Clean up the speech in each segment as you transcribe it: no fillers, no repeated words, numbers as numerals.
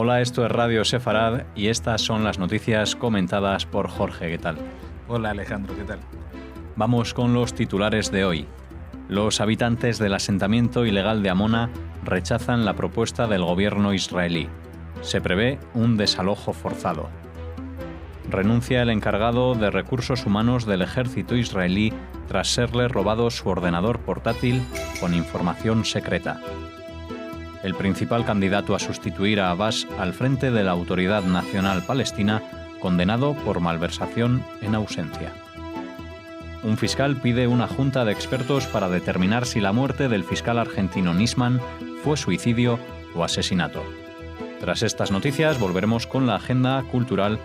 Hola, esto es Radio Sefarad y estas son las noticias comentadas por Jorge. ¿Qué tal? Hola Alejandro, ¿qué tal? Vamos con los titulares de hoy. Los habitantes del asentamiento ilegal de Amona rechazan la propuesta del gobierno israelí. Se prevé un desalojo forzado. Renuncia el encargado de recursos humanos del ejército israelí tras serle robado su ordenador portátil con información secreta. El principal candidato a sustituir a Abbas al frente de la Autoridad Nacional Palestina, condenado por malversación en ausencia. Un fiscal pide una junta de expertos para determinar si la muerte del fiscal argentino Nisman fue suicidio o asesinato. Tras estas noticias volveremos con la agenda cultural,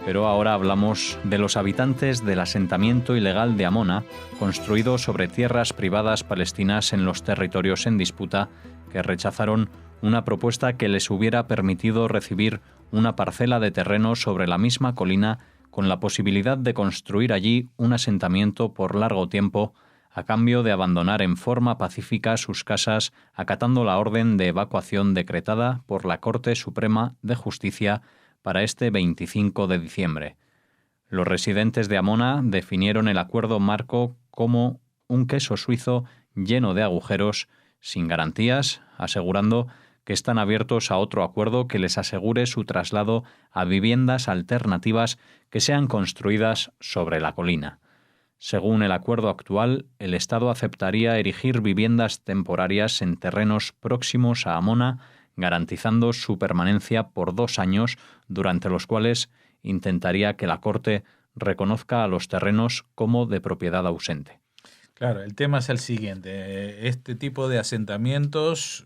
pero ahora hablamos de los habitantes del asentamiento ilegal de Amona, construido sobre tierras privadas palestinas en los territorios en disputa, que rechazaron una propuesta que les hubiera permitido recibir una parcela de terreno sobre la misma colina con la posibilidad de construir allí un asentamiento por largo tiempo a cambio de abandonar en forma pacífica sus casas acatando la orden de evacuación decretada por la Corte Suprema de Justicia para este 25 de diciembre. Los residentes de Amona definieron el acuerdo marco como un queso suizo lleno de agujeros, sin garantías, asegurando que están abiertos a otro acuerdo que les asegure su traslado a viviendas alternativas que sean construidas sobre la colina. Según el acuerdo actual, el Estado aceptaría erigir viviendas temporarias en terrenos próximos a Amona, garantizando su permanencia por 2 años, durante los cuales intentaría que la Corte reconozca a los terrenos como de propiedad ausente. Claro, el tema es el siguiente. Este tipo de asentamientos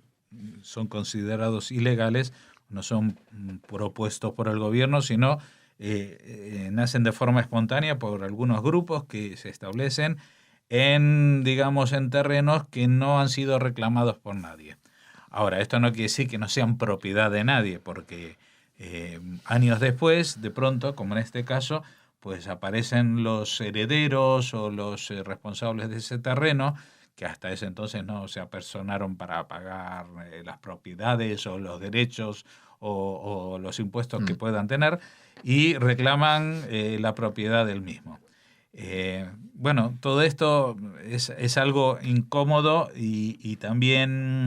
son considerados ilegales, no son propuestos por el gobierno, sino nacen de forma espontánea por algunos grupos que se establecen en terrenos que no han sido reclamados por nadie. Ahora, esto no quiere decir que no sean propiedad de nadie, porque años después, de pronto, como en este caso, pues aparecen los herederos o los responsables de ese terreno, que hasta ese entonces no se apersonaron para pagar las propiedades o los derechos o los impuestos que puedan tener, y reclaman la propiedad del mismo. Bueno, todo esto es algo incómodo y también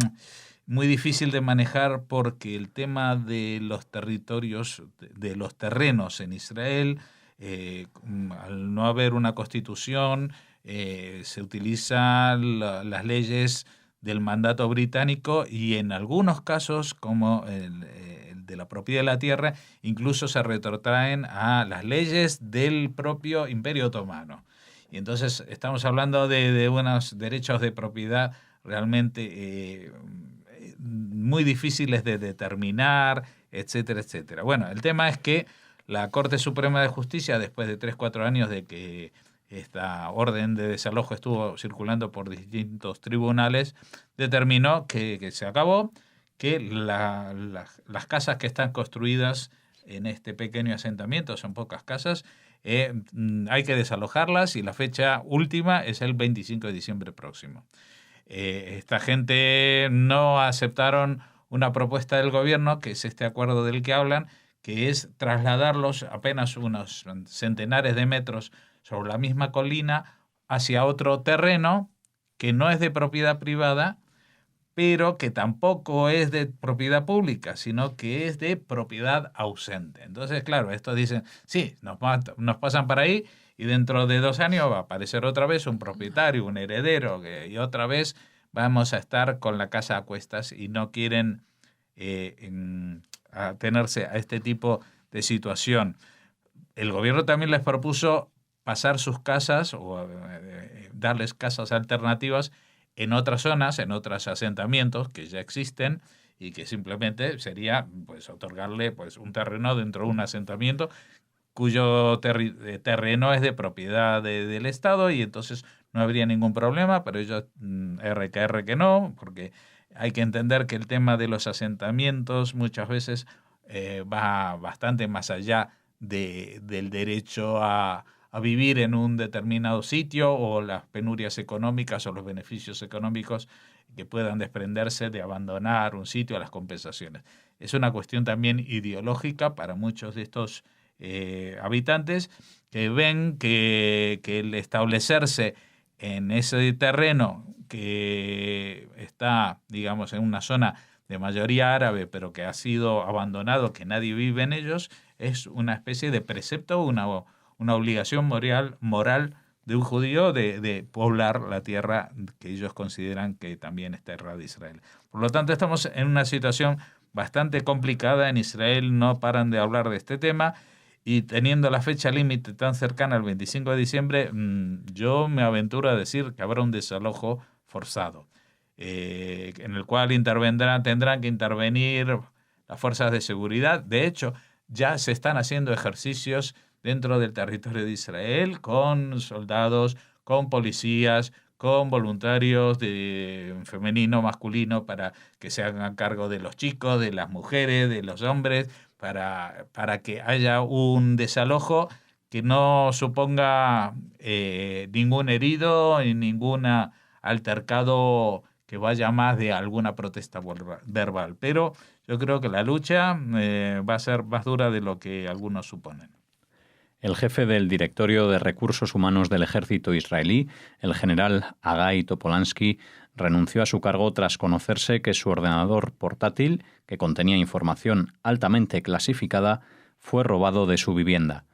muy difícil de manejar, porque el tema de los territorios, de los terrenos en Israel, al no haber una constitución, se utilizan las leyes del mandato británico, y en algunos casos, como el de la propiedad de la tierra, incluso se retrotraen a las leyes del propio Imperio Otomano. Y entonces estamos hablando de unos derechos de propiedad realmente muy difíciles de determinar, etcétera, etcétera. Bueno, el tema es que la Corte Suprema de Justicia, después de 3-4 años de que esta orden de desalojo estuvo circulando por distintos tribunales, determinó que se acabó, que las casas que están construidas en este pequeño asentamiento, son pocas casas, hay que desalojarlas, y la fecha última es el 25 de diciembre próximo. Esta gente no aceptaron una propuesta del gobierno, que es este acuerdo del que hablan, que es trasladarlos apenas unos centenares de metros sobre la misma colina hacia otro terreno que no es de propiedad privada, pero que tampoco es de propiedad pública, sino que es de propiedad ausente. Entonces, claro, estos dicen, sí, nos pasan para ahí, y dentro de 2 años va a aparecer otra vez un propietario, un heredero, y otra vez vamos a estar con la casa a cuestas, y no quieren atenerse a este tipo de situación. El gobierno también les propuso pasar sus casas o darles casas alternativas en otras zonas, en otros asentamientos que ya existen, y que simplemente sería pues otorgarle pues un terreno dentro de un asentamiento cuyo terreno es de propiedad del Estado, y entonces no habría ningún problema, pero ellos que no, porque hay que entender que el tema de los asentamientos muchas veces va bastante más allá del derecho a vivir en un determinado sitio, o las penurias económicas o los beneficios económicos que puedan desprenderse de abandonar un sitio a las compensaciones. Es una cuestión también ideológica para muchos de estos habitantes que ven que el establecerse en ese terreno que está, digamos, en una zona de mayoría árabe, pero que ha sido abandonado, que nadie vive en ellos, es una especie de precepto, una obligación moral de un judío de poblar la tierra que ellos consideran que también es tierra de Israel. Por lo tanto, estamos en una situación bastante complicada. En Israel no paran de hablar de este tema, y teniendo la fecha límite tan cercana al 25 de diciembre, yo me aventuro a decir que habrá un desalojo forzado, en el cual tendrán que intervenir las fuerzas de seguridad. De hecho, ya se están haciendo ejercicios dentro del territorio de Israel con soldados, con policías, con voluntarios de femenino, masculino, para que se hagan cargo de los chicos, de las mujeres, de los hombres, para que haya un desalojo que no suponga ningún herido y ningún altercado que vaya más de alguna protesta verbal. Pero yo creo que la lucha va a ser más dura de lo que algunos suponen. El jefe del Directorio de Recursos Humanos del Ejército israelí, el general Hagai Topolansky, renunció a su cargo tras conocerse que su ordenador portátil, que contenía información altamente clasificada, fue robado de su vivienda.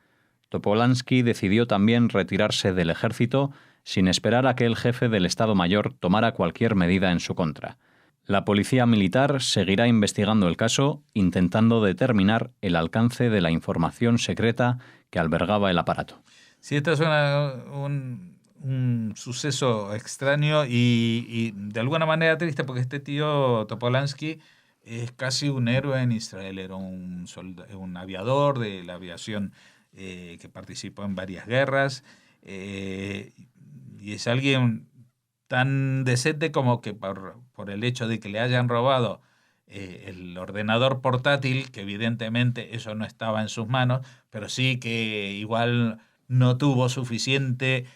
Topolansky decidió también retirarse del ejército sin esperar a que el jefe del Estado Mayor tomara cualquier medida en su contra. La policía militar seguirá investigando el caso, intentando determinar el alcance de la información secreta que albergaba el aparato. Sí, esto es un suceso extraño y de alguna manera triste, porque este tío Topolansky es casi un héroe en Israel. Era un aviador de la aviación que participó en varias guerras, y es alguien tan decente como que por el hecho de que le hayan robado el ordenador portátil, que evidentemente eso no estaba en sus manos, pero sí que igual no tomó suficientes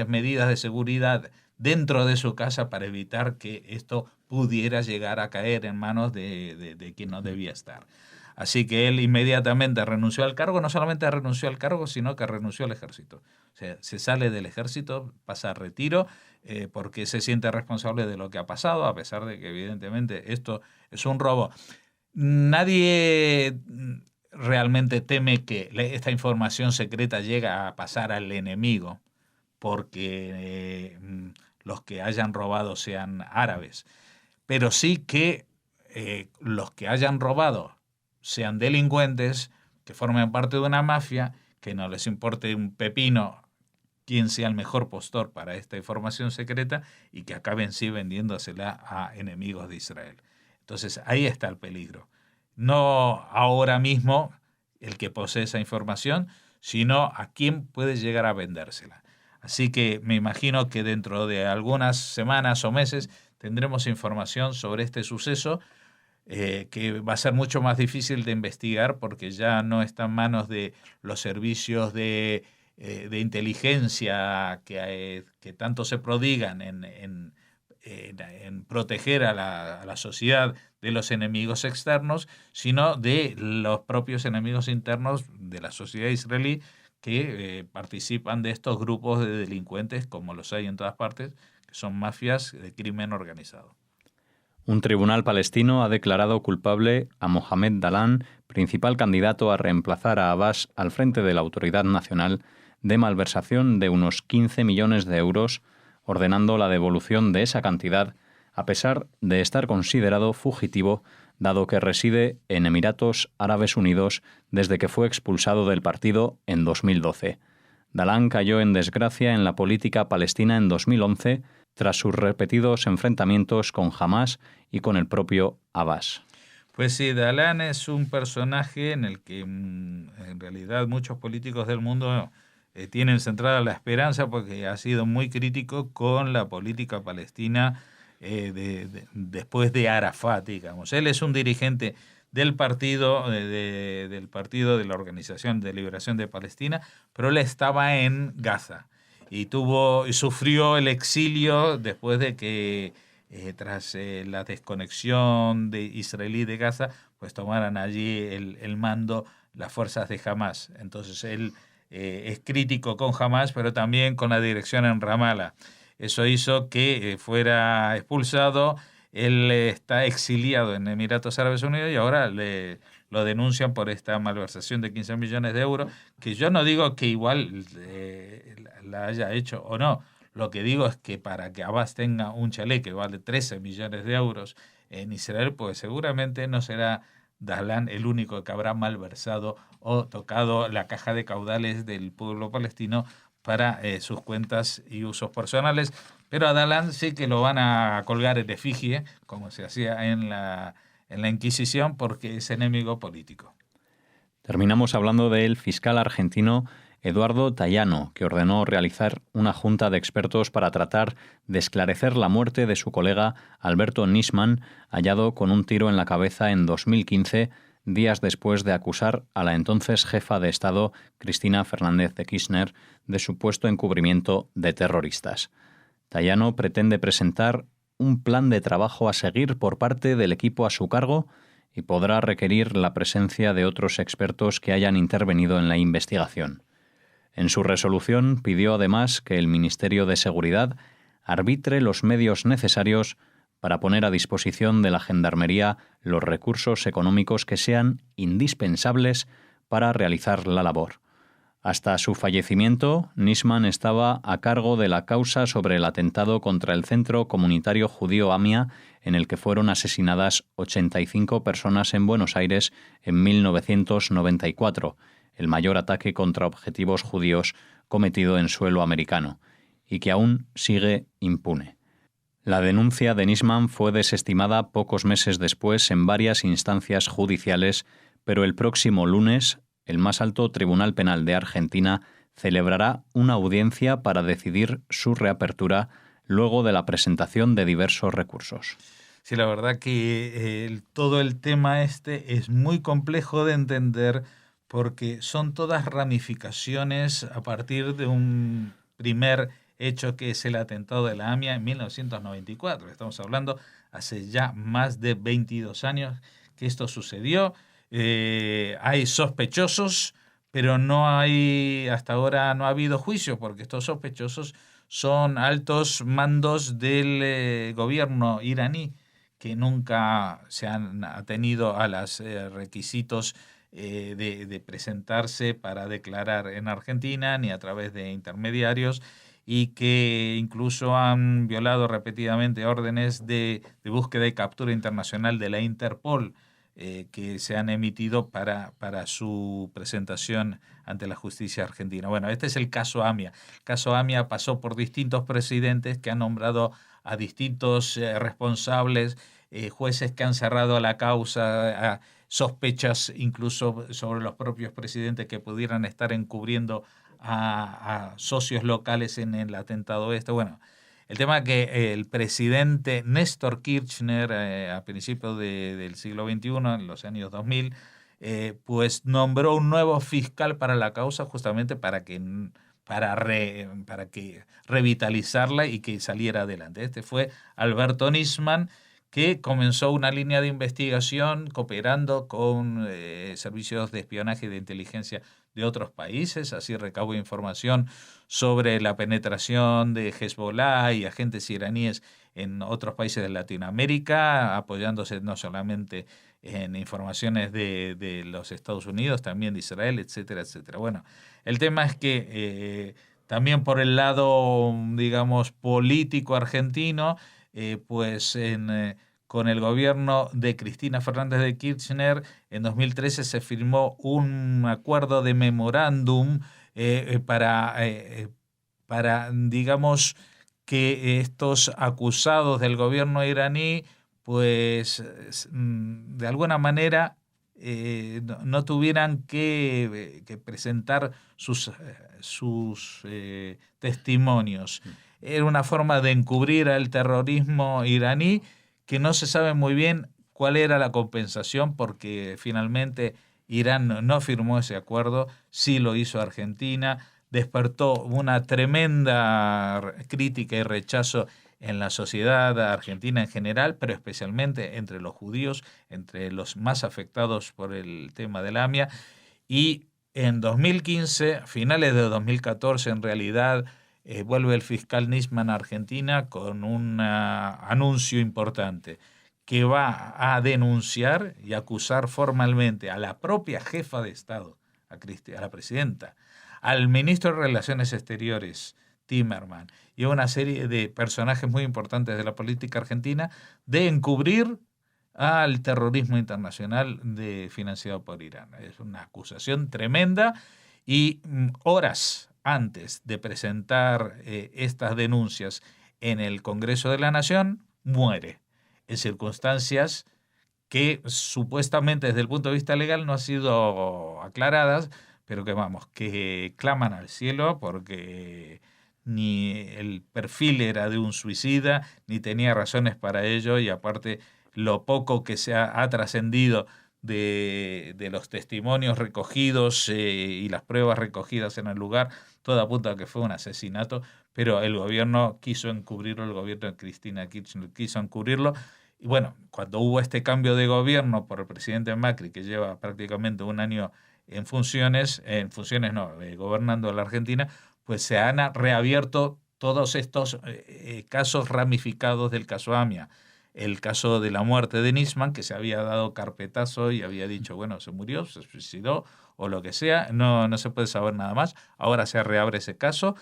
medidas de seguridad dentro de su casa para evitar que esto pudiera llegar a caer en manos de quien no debía estar. Así que él inmediatamente renunció al cargo. No solamente renunció al cargo, sino que renunció al ejército. O sea, se sale del ejército, pasa a retiro, porque se siente responsable de lo que ha pasado, a pesar de que evidentemente esto es un robo. Nadie realmente teme que esta información secreta llegue a pasar al enemigo, porque los que hayan robado sean árabes. Pero sí que los que hayan robado sean delincuentes, que formen parte de una mafia, que no les importe un pepino quién sea el mejor postor para esta información secreta, y que acaben sí vendiéndosela a enemigos de Israel. Entonces ahí está el peligro. No ahora mismo el que posee esa información, sino a quién puede llegar a vendérsela. Así que me imagino que dentro de algunas semanas o meses tendremos información sobre este suceso, que va a ser mucho más difícil de investigar, porque ya no está en manos de los servicios de inteligencia que tanto se prodigan en proteger a la sociedad de los enemigos externos, sino de los propios enemigos internos de la sociedad israelí, que participan de estos grupos de delincuentes, como los hay en todas partes, que son mafias de crimen organizado. Un tribunal palestino ha declarado culpable a Mohamed Dalan, principal candidato a reemplazar a Abbas al frente de la Autoridad Nacional, de malversación de unos 15 millones de euros, ordenando la devolución de esa cantidad, a pesar de estar considerado fugitivo, dado que reside en Emiratos Árabes Unidos desde que fue expulsado del partido en 2012. Dalan cayó en desgracia en la política palestina en 2011, tras sus repetidos enfrentamientos con Hamás y con el propio Abbas. Pues sí, Dalan es un personaje en el que en realidad muchos políticos del mundo tienen centrada la esperanza, porque ha sido muy crítico con la política palestina después de Arafat, digamos. Él es un dirigente del partido de la Organización de Liberación de Palestina, pero él estaba en Gaza. y sufrió el exilio después de que tras la desconexión de israelí de Gaza, pues tomaran allí el mando las fuerzas de Hamás. Entonces él es crítico con Hamás, pero también con la dirección en Ramallah. Eso hizo que fuera expulsado. Él está exiliado en Emiratos Árabes Unidos y ahora lo denuncian por esta malversación de 15 millones de euros, que yo no digo que igual la haya hecho o no. Lo que digo es que para que Abbas tenga un chalet que vale 13 millones de euros en Israel, pues seguramente no será Dahlan el único que habrá malversado o tocado la caja de caudales del pueblo palestino para sus cuentas y usos personales. Pero a Dahlan sí que lo van a colgar en efigie, como se hacía en la Inquisición, porque es enemigo político. Terminamos hablando del fiscal argentino Eduardo Tayano, que ordenó realizar una junta de expertos para tratar de esclarecer la muerte de su colega Alberto Nisman, hallado con un tiro en la cabeza en 2015, días después de acusar a la entonces jefa de Estado, Cristina Fernández de Kirchner, de supuesto encubrimiento de terroristas. Tayano pretende presentar un plan de trabajo a seguir por parte del equipo a su cargo y podrá requerir la presencia de otros expertos que hayan intervenido en la investigación. En su resolución pidió además que el Ministerio de Seguridad arbitre los medios necesarios para poner a disposición de la Gendarmería los recursos económicos que sean indispensables para realizar la labor. Hasta su fallecimiento, Nisman estaba a cargo de la causa sobre el atentado contra el Centro Comunitario Judío AMIA, en el que fueron asesinadas 85 personas en Buenos Aires en 1994, el mayor ataque contra objetivos judíos cometido en suelo americano, y que aún sigue impune. La denuncia de Nisman fue desestimada pocos meses después en varias instancias judiciales, pero el próximo lunes, el más alto Tribunal Penal de Argentina celebrará una audiencia para decidir su reapertura luego de la presentación de diversos recursos. Sí, la verdad que todo el tema es muy complejo de entender porque son todas ramificaciones a partir de un primer hecho que es el atentado de la AMIA en 1994. Estamos hablando hace ya más de 22 años que esto sucedió. Hay sospechosos, pero hasta ahora no ha habido juicio, porque estos sospechosos son altos mandos del gobierno iraní que nunca se han atenido a los requisitos de presentarse para declarar en Argentina, ni a través de intermediarios, y que incluso han violado repetidamente órdenes de búsqueda y captura internacional de la Interpol, que se han emitido para su presentación ante la justicia argentina. Bueno, este es el caso AMIA. El caso AMIA pasó por distintos presidentes que han nombrado a distintos responsables, jueces que han cerrado la causa, sospechas incluso sobre los propios presidentes que pudieran estar encubriendo a socios locales en el atentado este. Bueno, el tema es que el presidente Néstor Kirchner, a principios del siglo XXI, en los años 2000, pues nombró un nuevo fiscal para la causa, justamente para que revitalizarla y que saliera adelante. Este fue Alberto Nisman, que comenzó una línea de investigación cooperando con servicios de espionaje y de inteligencia de otros países. Así recabó información sobre la penetración de Hezbollah y agentes iraníes en otros países de Latinoamérica, apoyándose no solamente en informaciones de los Estados Unidos, también de Israel, etcétera, etcétera. Bueno, el tema es que también por el lado, digamos, político argentino, con el gobierno de Cristina Fernández de Kirchner, en 2013 se firmó un acuerdo de memorándum para, digamos, que estos acusados del gobierno iraní, pues, de alguna manera no tuvieran que presentar sus testimonios. Era una forma de encubrir al terrorismo iraní, que no se sabe muy bien cuál era la compensación, porque finalmente Irán no firmó ese acuerdo, sí lo hizo Argentina, despertó una tremenda crítica y rechazo en la sociedad argentina en general, pero especialmente entre los judíos, entre los más afectados por el tema del AMIA. Y en 2015, a finales de 2014, en realidad, vuelve el fiscal Nisman a Argentina con un anuncio importante, que va a denunciar y acusar formalmente a la propia jefa de Estado, a la presidenta, al ministro de Relaciones Exteriores, Timerman, y a una serie de personajes muy importantes de la política argentina de encubrir al terrorismo internacional financiado por Irán. Es una acusación tremenda y horas antes de presentar estas denuncias en el Congreso de la Nación, muere en circunstancias que supuestamente desde el punto de vista legal no han sido aclaradas, pero que claman al cielo porque ni el perfil era de un suicida, ni tenía razones para ello, y aparte lo poco que se ha trascendido de los testimonios recogidos y las pruebas recogidas en el lugar, todo apunta a que fue un asesinato, pero el gobierno quiso encubrirlo, el gobierno de Cristina Kirchner quiso encubrirlo. Y bueno, cuando hubo este cambio de gobierno por el presidente Macri, que lleva prácticamente un año gobernando la Argentina, pues se han reabierto todos estos casos ramificados del caso AMIA. El caso de la muerte de Nisman, que se había dado carpetazo y había dicho, bueno, se murió, se suicidó o lo que sea, no se puede saber nada más. Ahora se reabre ese caso.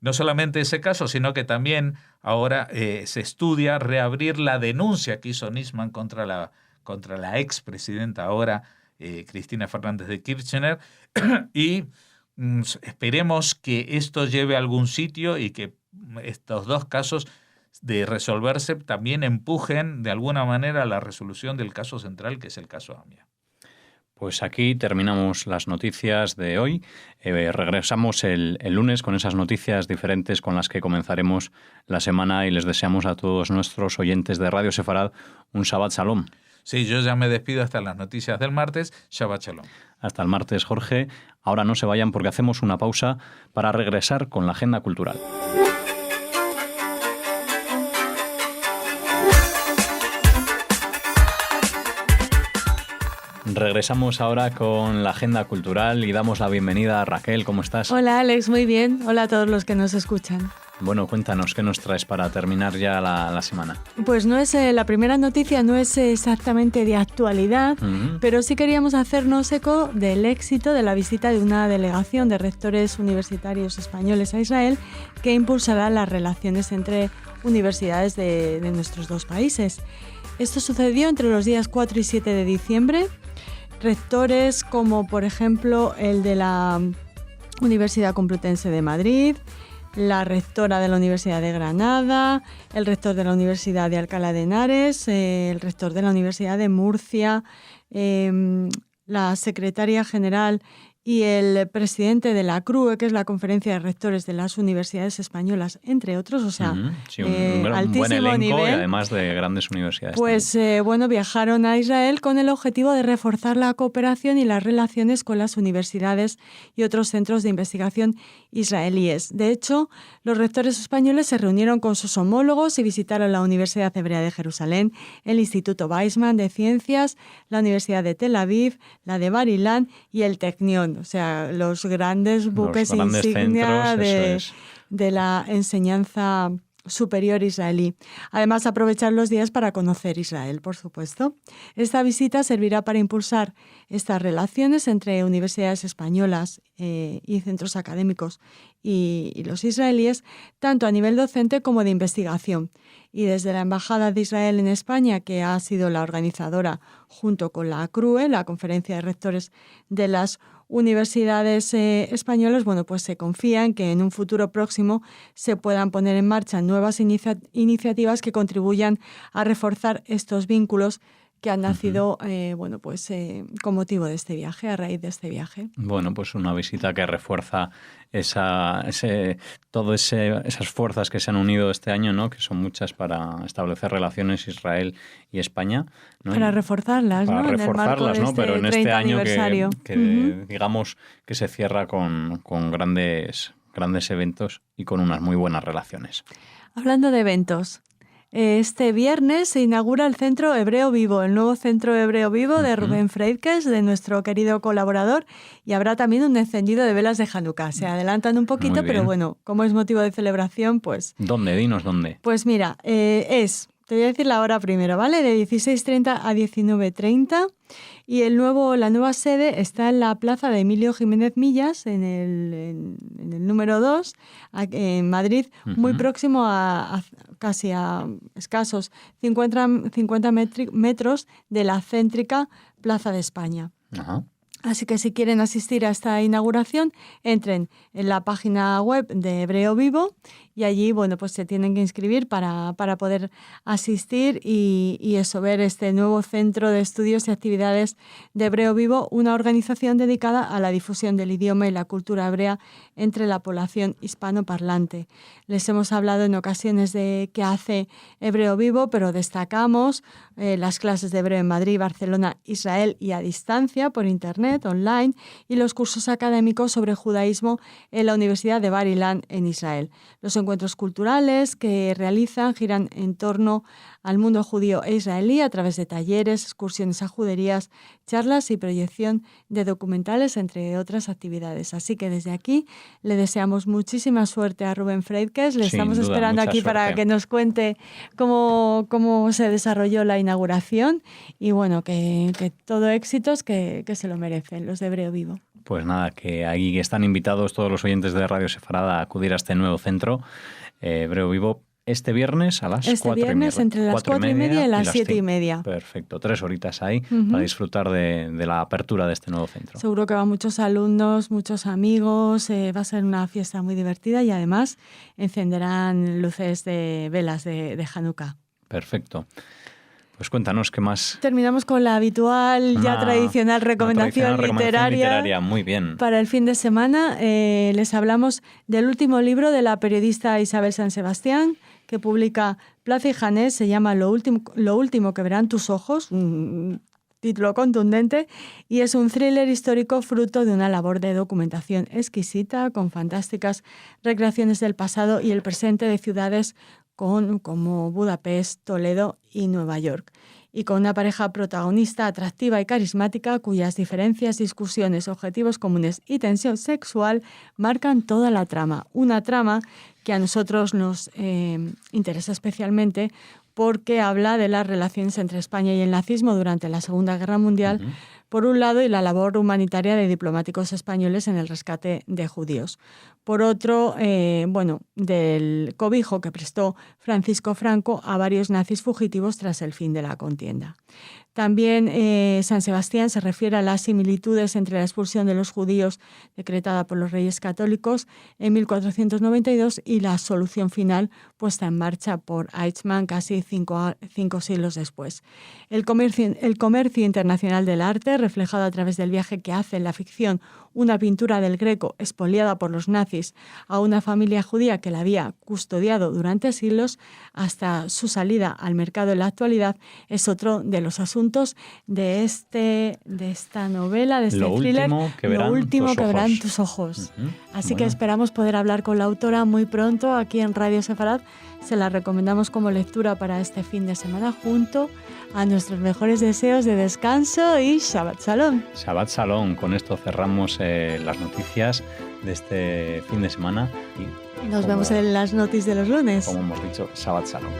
No solamente ese caso, sino que también ahora se estudia reabrir la denuncia que hizo Nisman contra la expresidenta ahora, Cristina Fernández de Kirchner, y esperemos que esto lleve a algún sitio y que estos dos casos de resolverse también empujen de alguna manera a la resolución del caso central, que es el caso AMIA. Pues aquí terminamos las noticias de hoy. Regresamos el lunes con esas noticias diferentes con las que comenzaremos la semana, y les deseamos a todos nuestros oyentes de Radio Sefarad un Shabbat Shalom. Sí, yo ya me despido hasta las noticias del martes. Shabbat Shalom. Hasta el martes, Jorge. Ahora no se vayan porque hacemos una pausa para regresar con la agenda cultural. Regresamos ahora con la agenda cultural y damos la bienvenida a Raquel. ¿Cómo estás? Hola, Alex, muy bien. Hola a todos los que nos escuchan. Bueno, cuéntanos, ¿qué nos traes para terminar ya la semana? Pues no es la primera noticia, no es exactamente de actualidad, pero sí queríamos hacernos eco del éxito de la visita de una delegación de rectores universitarios españoles a Israel que impulsará las relaciones entre universidades de nuestros dos países. Esto sucedió entre los días 4 y 7 de diciembre. Rectores como, por ejemplo, el de la Universidad Complutense de Madrid, la rectora de la Universidad de Granada, el rector de la Universidad de Alcalá de Henares, el rector de la Universidad de Murcia, la secretaria general y el presidente de la CRUE, que es la Conferencia de Rectores de las Universidades Españolas, entre otros, o sea, sí, un buen elenco nivel, y además de grandes universidades. Pues viajaron a Israel con el objetivo de reforzar la cooperación y las relaciones con las universidades y otros centros de investigación israelíes. De hecho, los rectores españoles se reunieron con sus homólogos y visitaron la Universidad Hebrea de Jerusalén, el Instituto Weizmann de Ciencias, la Universidad de Tel Aviv, la de Bar Ilan y el Technion. O sea, los grandes buques insignia de la enseñanza superior israelí. Además, aprovechar los días para conocer Israel, por supuesto. Esta visita servirá para impulsar estas relaciones entre universidades españolas y centros académicos y los israelíes, tanto a nivel docente como de investigación. Y desde la Embajada de Israel en España, que ha sido la organizadora junto con la CRUE, la Conferencia de Rectores de las Universidades españolas, pues se confía en que en un futuro próximo se puedan poner en marcha nuevas iniciativas que contribuyan a reforzar estos vínculos que han nacido con motivo de este viaje, a raíz de este viaje. Bueno, pues una visita que refuerza esas fuerzas que se han unido este año, ¿no? Que son muchas para establecer relaciones Israel y España, ¿no? Para reforzarlas, para ¿no? reforzarlas, ¿no? Pero en este año que digamos que se cierra con grandes grandes eventos y con unas muy buenas relaciones. Hablando de eventos, este viernes se inaugura el Centro Hebreo Vivo, el nuevo Centro Hebreo Vivo de Rubén Freidkes, de nuestro querido colaborador, y habrá también un encendido de velas de Hanukkah. Se adelantan un poquito, pero bueno, como es motivo de celebración, pues... ¿Dónde? Dinos dónde. Pues mira, te voy a decir la hora primero, ¿vale? De 16:30 a 19:30. Y la nueva sede está en la plaza de Emilio Jiménez Millas, en el número 2, en Madrid, muy próximo casi a escasos 50 metros de la céntrica Plaza de España. Ajá. Así que si quieren asistir a esta inauguración, entren en la página web de Hebreo Vivo y allí, bueno, pues se tienen que inscribir para poder asistir y ver este nuevo centro de estudios y actividades de Hebreo Vivo, una organización dedicada a la difusión del idioma y la cultura hebrea entre la población hispanoparlante. Les hemos hablado en ocasiones de qué hace Hebreo Vivo, pero destacamos las clases de hebreo en Madrid, Barcelona, Israel y a distancia por internet, online, y los cursos académicos sobre judaísmo en la Universidad de Bar Ilan en Israel. Los encuentros culturales que realizan giran en torno al mundo judío e israelí a través de talleres, excursiones a juderías, charlas y proyección de documentales, entre otras actividades. Así que desde aquí le deseamos muchísima suerte a Rubén Freidkes. Le estamos esperando aquí para que nos cuente cómo se desarrolló la inauguración y bueno, que todo éxitos, que se lo merecen los de Hebreo Vivo. Pues nada, que ahí están invitados todos los oyentes de Radio Sefarada a acudir a este nuevo centro Hebreo Vivo este viernes a las 4:30. Este viernes entre las 4:30 y las 7:30. Perfecto, 3 horitas ahí para disfrutar de la apertura de este nuevo centro. Seguro que van muchos alumnos, muchos amigos, va a ser una fiesta muy divertida y además encenderán luces de velas de Hanukkah. Perfecto. Pues cuéntanos qué más. Terminamos con la habitual, ya tradicional recomendación literaria. Muy bien. Para el fin de semana les hablamos del último libro de la periodista Isabel San Sebastián, que publica Plaza y Janés, se llama Lo último que verán tus ojos, un título contundente, y es un thriller histórico fruto de una labor de documentación exquisita, con fantásticas recreaciones del pasado y el presente de ciudades como Budapest, Toledo y Nueva York, y con una pareja protagonista atractiva y carismática cuyas diferencias, discusiones, objetivos comunes y tensión sexual marcan toda la trama. Una trama que a nosotros nos interesa especialmente porque habla de las relaciones entre España y el nazismo durante la Segunda Guerra Mundial, por un lado, y la labor humanitaria de diplomáticos españoles en el rescate de judíos. Por otro, del cobijo que prestó Francisco Franco a varios nazis fugitivos tras el fin de la contienda. También San Sebastián se refiere a las similitudes entre la expulsión de los judíos decretada por los Reyes Católicos en 1492 y la solución final puesta en marcha por Eichmann casi cinco siglos después. El comercio internacional del arte, reflejado a través del viaje que hace en la ficción una pintura del Greco expoliada por los nazis a una familia judía que la había custodiado durante siglos hasta su salida al mercado en la actualidad, es otro de los asuntos de esta novela, de este thriller, Lo último que verán tus ojos. Así que esperamos poder hablar con la autora muy pronto aquí en Radio Sefarad. Se la recomendamos como lectura para este fin de semana junto a nuestros mejores deseos de descanso y Shabbat Shalom. Shabbat Shalom. Con esto cerramos las noticias de este fin de semana. Y nos vemos en las noticias de los lunes. Como hemos dicho, Shabbat Shalom.